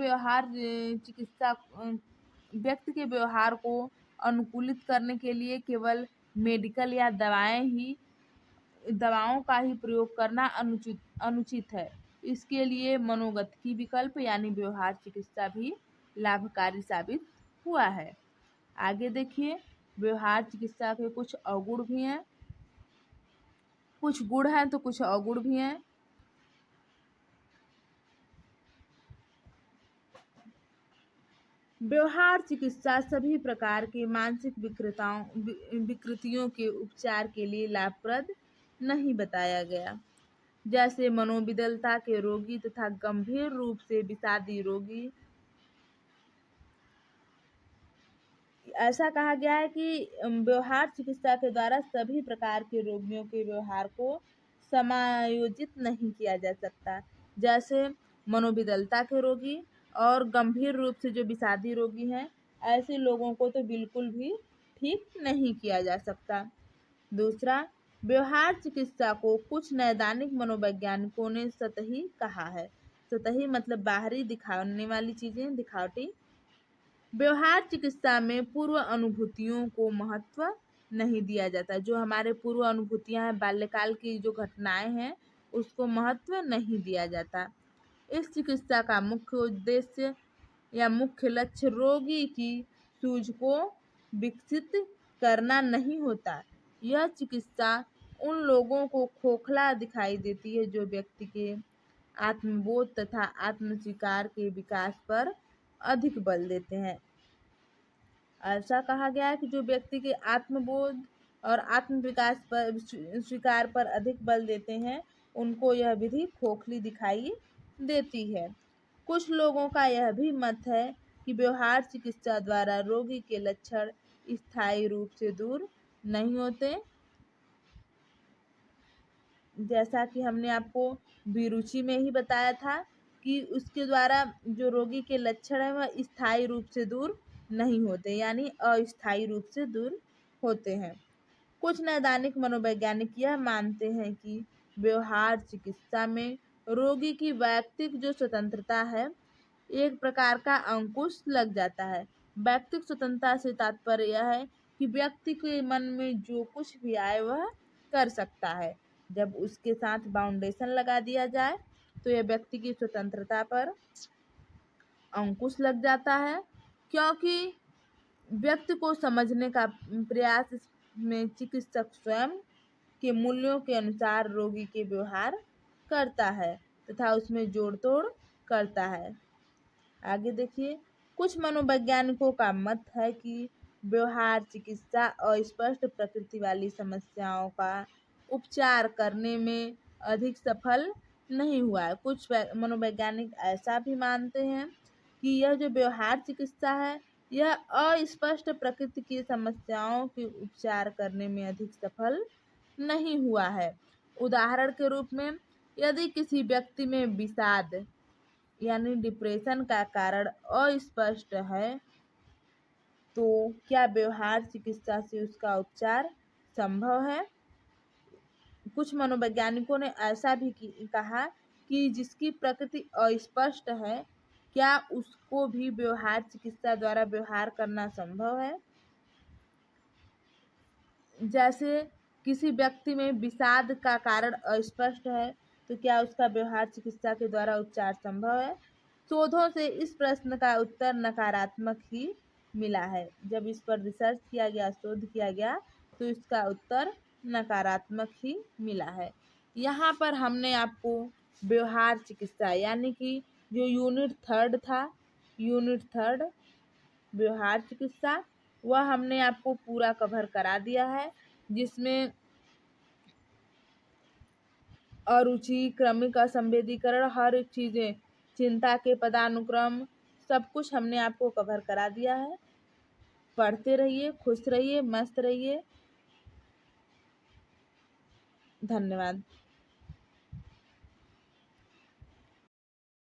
व्यवहार को अनुकूलित करने के लिए केवल मेडिकल या दवाओं का ही प्रयोग करना अनुचित है। इसके लिए मनोगतिकी विकल्प यानी व्यवहार चिकित्सा भी लाभकारी साबित हुआ है। आगे देखिए, व्यवहार चिकित्सा के कुछ अवगुण भी हैं, कुछ गुण हैं तो कुछ अवगुण भी हैं। व्यवहार चिकित्सा सभी प्रकार के मानसिक विकृतियों के उपचार के लिए लाभप्रद नहीं बताया गया। जैसे मनोविकलता के रोगी तथा गंभीर रूप से विषादी रोगी। ऐसा कहा गया है कि व्यवहार चिकित्सा के द्वारा सभी प्रकार के रोगियों के व्यवहार को समायोजित नहीं किया जा सकता। जैसे मनोविकलता के रोगी और गंभीर रूप से जो विषादी रोगी हैं, ऐसे लोगों को तो बिल्कुल भी ठीक नहीं किया जा सकता। दूसरा, व्यवहार चिकित्सा को कुछ नैदानिक मनोवैज्ञानिकों ने सतही कहा है। सतही मतलब बाहरी दिखाने वाली चीजें, दिखावटी। व्यवहार चिकित्सा में पूर्व अनुभूतियों को महत्व नहीं दिया जाता। जो हमारे पूर्व अनुभूतियां हैं, बाल्यकाल की जो घटनाएं हैं, उसको महत्व नहीं दिया जाता। इस चिकित्सा का मुख्य उद्देश्य या मुख्य लक्ष्य रोगी की सूझ को विकसित करना नहीं होता। यह चिकित्सा उन लोगों को खोखला दिखाई देती है जो व्यक्ति के आत्मबोध तथा आत्मस्वीकार के विकास पर अधिक बल देते हैं। ऐसा कहा गया है कि जो व्यक्ति के आत्मबोध और आत्म विकास पर स्वीकार पर अधिक बल देते हैं, उनको यह विधि खोखली दिखाई देती है। कुछ लोगों का यह भी मत है कि व्यवहार चिकित्सा द्वारा रोगी के लक्षण स्थायी रूप से दूर नहीं होते। जैसा कि हमने आपको विरुचि में ही बताया था कि उसके द्वारा जो रोगी के लक्षण है वह स्थायी रूप से दूर नहीं होते, यानी अस्थायी रूप से दूर होते हैं। कुछ नैदानिक मनोवैज्ञानिक यह मानते हैं कि व्यवहार चिकित्सा में रोगी की वैयक्तिक जो स्वतंत्रता है, एक प्रकार का अंकुश लग जाता है। वैयक्तिक स्वतंत्रता से तात्पर्य यह है कि व्यक्ति के मन में जो कुछ भी आए वह कर सकता है। जब उसके साथ बाउंडेशन लगा दिया जाए तो यह व्यक्ति की स्वतंत्रता पर अंकुश लग जाता है, क्योंकि व्यक्ति को समझने का प्रयास में चिकित्सक स्वयं के मूल्यों के अनुसार रोगी के व्यवहार करता है तथा उसमें जोड़ तोड़ करता है। आगे देखिए, कुछ मनोवैज्ञानिकों का मत है कि व्यवहार चिकित्सा अस्पष्ट प्रकृति वाली समस्याओं का उपचार करने में अधिक सफल नहीं हुआ है। कुछ मनोवैज्ञानिक ऐसा भी मानते हैं कि यह जो व्यवहार चिकित्सा है, यह अस्पष्ट प्रकृति की समस्याओं के उपचार करने में अधिक सफल नहीं हुआ है। उदाहरण के रूप में, यदि किसी व्यक्ति में विषाद यानी डिप्रेशन का कारण अस्पष्ट है, तो क्या व्यवहार चिकित्सा से उसका उपचार संभव है? कुछ मनोवैज्ञानिकों ने ऐसा भी कहा कि जिसकी प्रकृति अस्पष्ट है, क्या उसको भी व्यवहार चिकित्सा द्वारा व्यवहार करना संभव है? जैसे किसी व्यक्ति में विषाद का कारण अस्पष्ट है, तो क्या उसका व्यवहार चिकित्सा के द्वारा उपचार संभव है? शोधों से इस प्रश्न का उत्तर नकारात्मक ही मिला है। जब इस पर रिसर्च किया गया, शोध किया गया, तो इसका उत्तर नकारात्मक ही मिला है। यहाँ पर हमने आपको व्यवहार चिकित्सा यानी कि जो यूनिट 3 था, यूनिट 3 व्यवहार चिकित्सा, वह हमने आपको पूरा कवर करा दिया है, जिसमें अरुचि, क्रमिक असंवेदीकरण, हर एक चीज़ें, चिंता के पदानुक्रम, सब कुछ हमने आपको कवर करा दिया है। पढ़ते रहिए, खुश रहिए, मस्त रहिए। धन्यवाद।